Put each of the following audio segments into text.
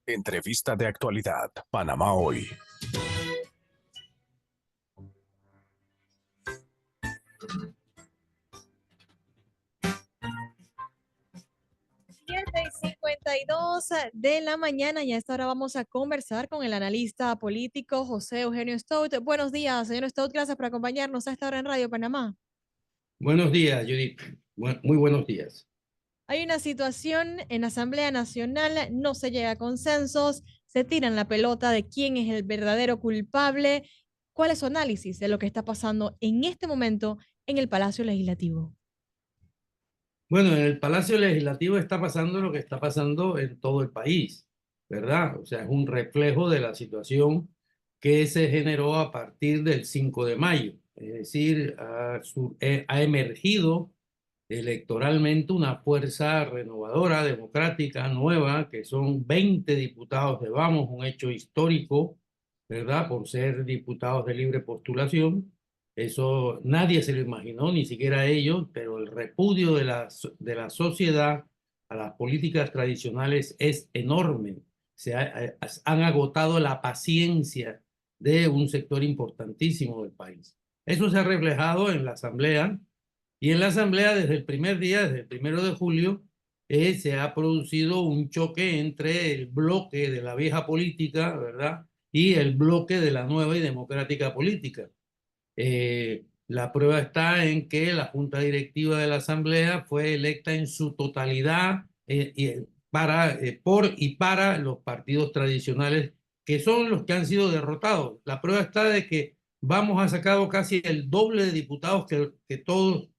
Entrevista de actualidad, Panamá Hoy. 7:52 de la mañana y a esta hora vamos a conversar con el analista político José Eugenio Stout. Buenos días, señor Stout, gracias por acompañarnos a esta hora en Radio Panamá. Buenos días, Judith. Muy buenos días. Hay una situación en la Asamblea Nacional, no se llega a consensos, se tiran la pelota de quién es el verdadero culpable. ¿Cuál es su análisis de lo que está pasando en este momento en el Palacio Legislativo? Bueno, en el Palacio Legislativo está pasando lo que está pasando en todo el país, ¿verdad? O sea, es un reflejo de la situación que se generó a partir del 5 de mayo. Es decir, ha emergido electoralmente una fuerza renovadora, democrática, nueva, que son 20 diputados de Vamos, un hecho histórico, ¿verdad? Por ser diputados de libre postulación. Eso nadie se lo imaginó, ni siquiera ellos, pero el repudio de la sociedad a las políticas tradicionales es enorme. Han agotado la paciencia de un sector importantísimo del país. Eso se ha reflejado en la Asamblea, y en la Asamblea desde el primer día, desde el 1 de julio, se ha producido un choque entre el bloque de la vieja política, ¿verdad?, y el bloque de la nueva y democrática política. La prueba está en que la Junta Directiva de la Asamblea fue electa en su totalidad por y para los partidos tradicionales, que son los que han sido derrotados. La prueba está de que Vamos ha sacado casi el doble de diputados que todos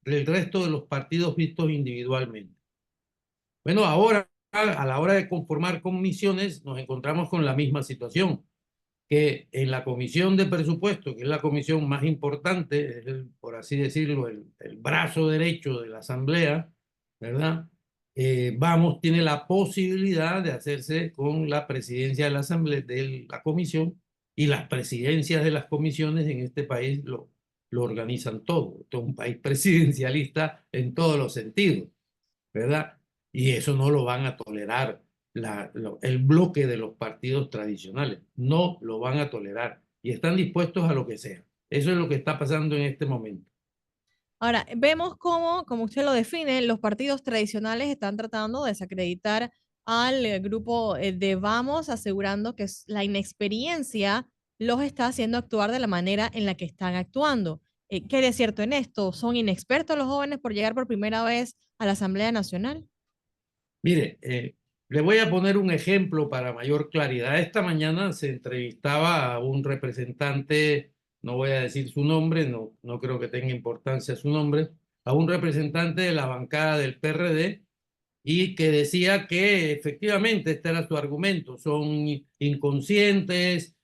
el resto de los partidos vistos individualmente. Bueno, ahora a la hora de conformar comisiones nos encontramos con la misma situación, que en la comisión de presupuesto, que es la comisión más importante, es por así decirlo, el brazo derecho de la Asamblea, ¿verdad? Vamos tiene la posibilidad de hacerse con la presidencia de la Asamblea, de la comisión, y las presidencias de las comisiones en este país lo organizan todo. Esto es un país presidencialista en todos los sentidos, ¿verdad? Y eso no lo van a tolerar el bloque de los partidos tradicionales. No lo van a tolerar y están dispuestos a lo que sea. Eso es lo que está pasando en este momento. Ahora, vemos cómo, como usted lo define, los partidos tradicionales están tratando de desacreditar al grupo de Vamos, asegurando que la inexperiencia los está haciendo actuar de la manera en la que están actuando. ¿Qué hay de cierto en esto? ¿Son inexpertos los jóvenes por llegar por primera vez a la Asamblea Nacional? Mire, le voy a poner un ejemplo para mayor claridad. Esta mañana se entrevistaba a un representante, no voy a decir su nombre, no creo que tenga importancia su nombre, a un representante de la bancada del PRD, y que decía que efectivamente este era su argumento: son inconscientes,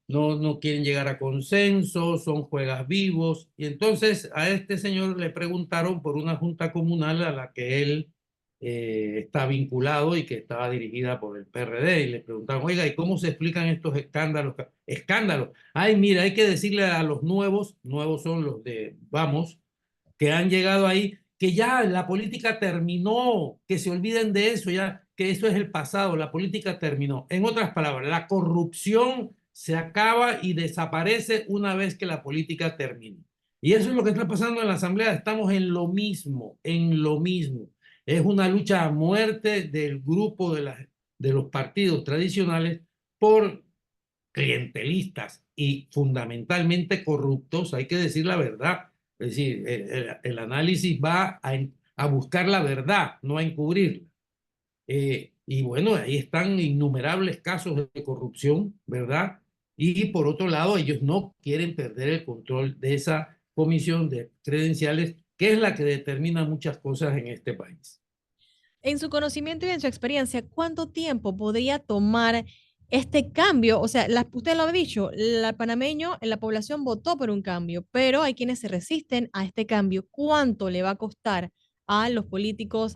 no quieren llegar a consenso, son juegas vivos. Y entonces a este señor le preguntaron por una junta comunal a la que él está vinculado y que estaba dirigida por el PRD, y le preguntaron: oiga, ¿y cómo se explican estos escándalos? Escándalos. Ay, mira, hay que decirle a los nuevos son los de Vamos, que han llegado ahí, que ya la política terminó, que se olviden de eso, ya que eso es el pasado, la política terminó. En otras palabras, la corrupción se acaba y desaparece una vez que la política termina. Y eso es lo que está pasando en la Asamblea. Estamos en lo mismo, en lo mismo. Es una lucha a muerte del grupo de los partidos tradicionales por clientelistas y fundamentalmente corruptos, hay que decir la verdad. Es decir, el análisis va a buscar la verdad, no a encubrirla. Y bueno, ahí están innumerables casos de corrupción, ¿verdad? Y por otro lado, ellos no quieren perder el control de esa comisión de credenciales, que es la que determina muchas cosas en este país. En su conocimiento y en su experiencia, ¿cuánto tiempo podría tomar este cambio? O sea, usted lo ha dicho, el panameño, la población votó por un cambio, pero hay quienes se resisten a este cambio. ¿Cuánto le va a costar a los políticos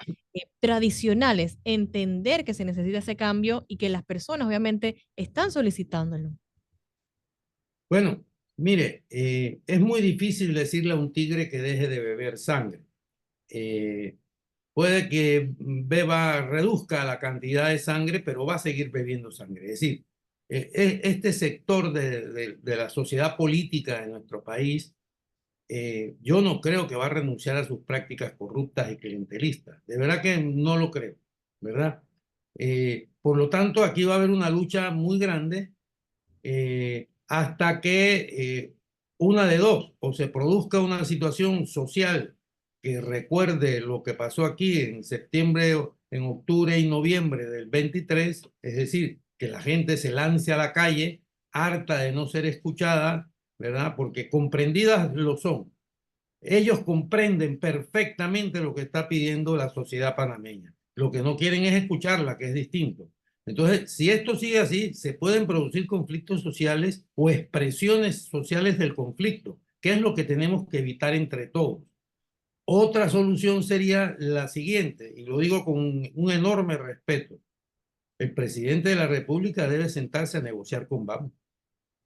tradicionales entender que se necesita ese cambio y que las personas obviamente están solicitándolo? Bueno, mire, es muy difícil decirle a un tigre que deje de beber sangre. Eh, puede que reduzca la cantidad de sangre, pero va a seguir bebiendo sangre. Es decir, este sector de la sociedad política de nuestro país, yo no creo que va a renunciar a sus prácticas corruptas y clientelistas. De verdad que no lo creo, ¿verdad? Por lo tanto, aquí va a haber una lucha muy grande hasta que una de dos, o se produzca una situación social que recuerde lo que pasó aquí en septiembre, en octubre y noviembre del 23, es decir, que la gente se lance a la calle harta de no ser escuchada, ¿verdad? Porque comprendidas lo son. Ellos comprenden perfectamente lo que está pidiendo la sociedad panameña. Lo que no quieren es escucharla, que es distinto. Entonces, si esto sigue así, se pueden producir conflictos sociales o expresiones sociales del conflicto, que es lo que tenemos que evitar entre todos. Otra solución sería la siguiente, y lo digo con un enorme respeto. El presidente de la República debe sentarse a negociar con BAM.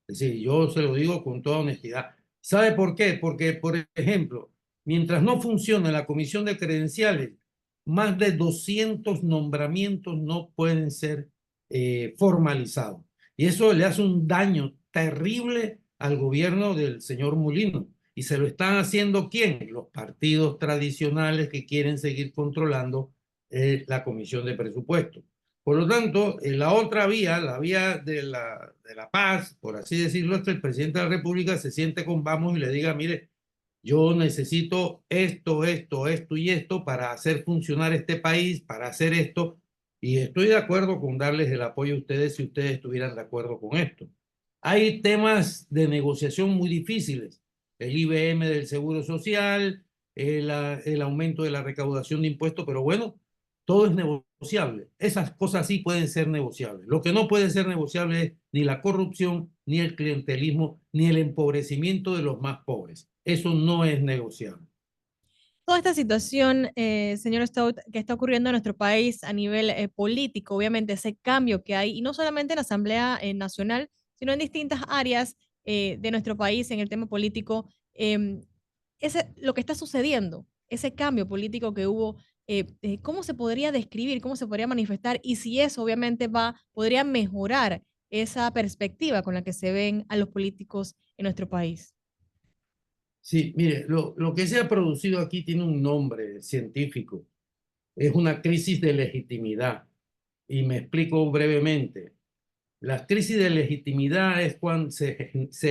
Es decir, yo se lo digo con toda honestidad. ¿Sabe por qué? Porque, por ejemplo, mientras no funcione la comisión de credenciales, más de 200 nombramientos no pueden ser formalizados. Y eso le hace un daño terrible al gobierno del señor Mulino. ¿Y se lo están haciendo quién? Los partidos tradicionales que quieren seguir controlando la comisión de presupuestos. Por lo tanto, en la otra vía, la vía de la paz, por así decirlo, es que el presidente de la República se siente con Vamos y le diga, mire, yo necesito esto, esto, esto y esto para hacer funcionar este país, para hacer esto, y estoy de acuerdo con darles el apoyo a ustedes si ustedes estuvieran de acuerdo con esto. Hay temas de negociación muy difíciles, el IBM del Seguro Social, el aumento de la recaudación de impuestos, pero bueno, todo es negociable. Esas cosas sí pueden ser negociables. Lo que no puede ser negociable es ni la corrupción, ni el clientelismo, ni el empobrecimiento de los más pobres. Eso no es negociable. Toda esta situación, señor Stout, que está ocurriendo en nuestro país a nivel político, obviamente ese cambio que hay, y no solamente en la Asamblea Nacional, sino en distintas áreas de nuestro país en el tema político, lo que está sucediendo, ese cambio político que hubo, ¿cómo se podría describir, cómo se podría manifestar? Y si eso obviamente podría mejorar esa perspectiva con la que se ven a los políticos en nuestro país. Sí, mire, lo que se ha producido aquí tiene un nombre científico. Es una crisis de legitimidad. Y me explico brevemente. Las crisis de legitimidad es cuando se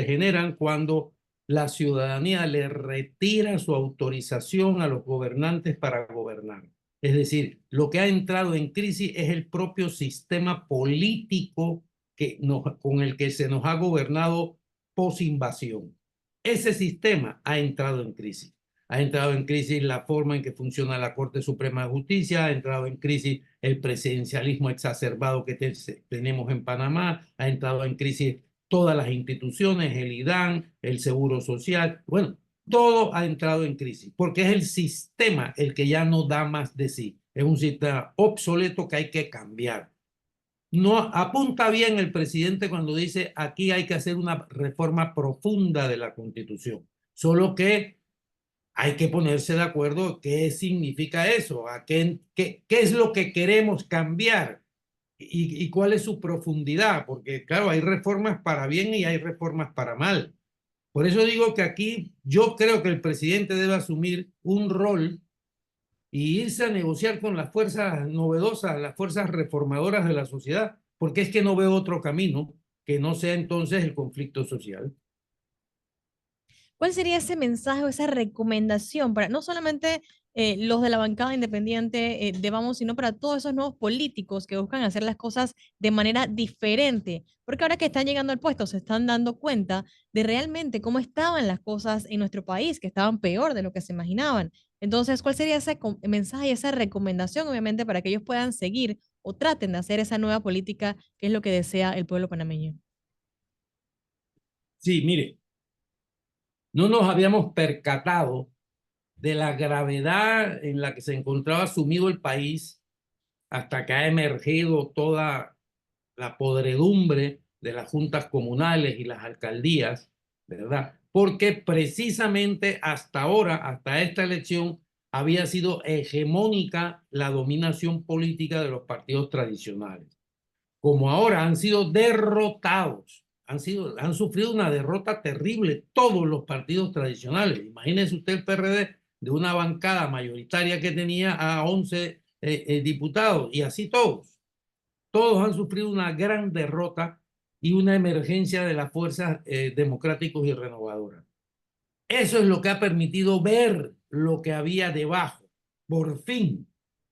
generan cuando la ciudadanía le retira su autorización a los gobernantes para gobernar. Es decir, lo que ha entrado en crisis es el propio sistema político con el que se nos ha gobernado post-invasión. Ese sistema ha entrado en crisis. Ha entrado en crisis la forma en que funciona la Corte Suprema de Justicia, ha entrado en crisis el presidencialismo exacerbado que tenemos en Panamá, ha entrado en crisis todas las instituciones, el IDAN, el Seguro Social, bueno, todo ha entrado en crisis, porque es el sistema el que ya no da más de sí, es un sistema obsoleto que hay que cambiar. No apunta bien el presidente cuando dice aquí hay que hacer una reforma profunda de la Constitución, solo que hay que ponerse de acuerdo qué significa eso, qué es lo que queremos cambiar y cuál es su profundidad, porque claro, hay reformas para bien y hay reformas para mal. Por eso digo que aquí yo creo que el presidente debe asumir un rol y irse a negociar con las fuerzas novedosas, las fuerzas reformadoras de la sociedad, porque es que no veo otro camino que no sea entonces el conflicto social. ¿Cuál sería ese mensaje o esa recomendación para no solamente los de la bancada independiente de Vamos, sino para todos esos nuevos políticos que buscan hacer las cosas de manera diferente? Porque ahora que están llegando al puesto se están dando cuenta de realmente cómo estaban las cosas en nuestro país, que estaban peor de lo que se imaginaban. Entonces, ¿cuál sería ese mensaje y esa recomendación, obviamente, para que ellos puedan seguir o traten de hacer esa nueva política que es lo que desea el pueblo panameño? Sí, mire, no nos habíamos percatado de la gravedad en la que se encontraba sumido el país hasta que ha emergido toda la podredumbre de las juntas comunales y las alcaldías, ¿verdad? Porque precisamente hasta ahora, hasta esta elección, había sido hegemónica la dominación política de los partidos tradicionales. Como ahora han sido derrotados, han sufrido una derrota terrible todos los partidos tradicionales. Imagínese usted el PRD de una bancada mayoritaria que tenía a 11 diputados y así todos. Todos han sufrido una gran derrota y una emergencia de las fuerzas democráticas y renovadoras. Eso es lo que ha permitido ver lo que había debajo, por fin.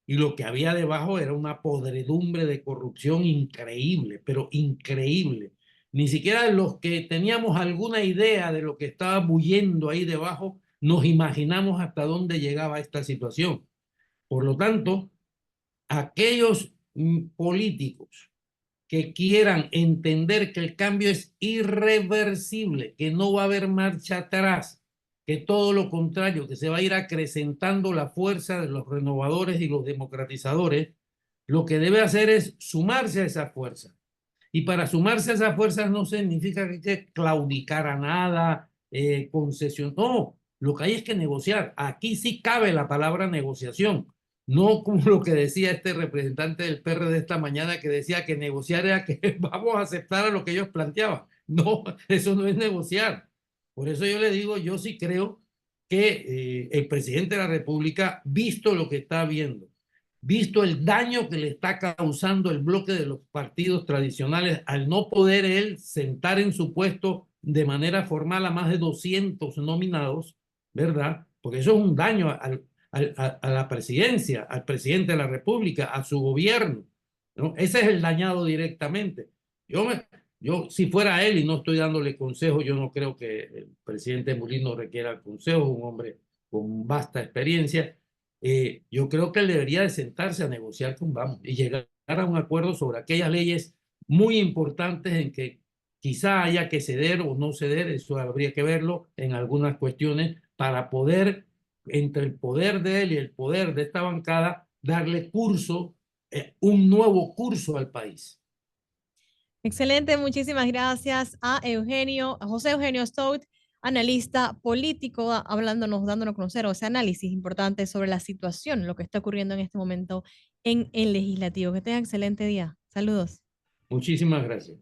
Y lo que había debajo era una podredumbre de corrupción increíble, pero increíble. Ni siquiera los que teníamos alguna idea de lo que estaba bullendo ahí debajo, nos imaginamos hasta dónde llegaba esta situación. Por lo tanto, aquellos políticos que quieran entender que el cambio es irreversible, que no va a haber marcha atrás, que todo lo contrario, que se va a ir acrecentando la fuerza de los renovadores y los democratizadores, lo que debe hacer es sumarse a esa fuerza. Y para sumarse a esas fuerzas no significa que hay que claudicar a nada, concesión. No, lo que hay es que negociar. Aquí sí cabe la palabra negociación. No como lo que decía este representante del PRD esta mañana, que decía que negociar era que vamos a aceptar a lo que ellos planteaban. No, eso no es negociar. Por eso yo le digo, yo sí creo que el presidente de la República, visto lo que está viendo, visto el daño que le está causando el bloque de los partidos tradicionales al no poder él sentar en su puesto de manera formal a más de 200 nominados, ¿verdad? Porque eso es un daño a la presidencia, al presidente de la República, a su gobierno, ¿no? Ese es el dañado directamente. Yo, si fuera él, y no estoy dándole consejo, yo no creo que el presidente Mulino requiera consejo, un hombre con vasta experiencia. Yo creo que él debería de sentarse a negociar con Vamos y llegar a un acuerdo sobre aquellas leyes muy importantes en que quizá haya que ceder o no ceder, eso habría que verlo en algunas cuestiones, para poder, entre el poder de él y el poder de esta bancada, darle curso, un nuevo curso al país. Excelente, muchísimas gracias a Eugenio, a José Eugenio Stout, analista político, hablándonos, dándonos a conocer ese análisis importante sobre la situación, lo que está ocurriendo en este momento en el legislativo. Que tengan excelente día. Saludos. Muchísimas gracias.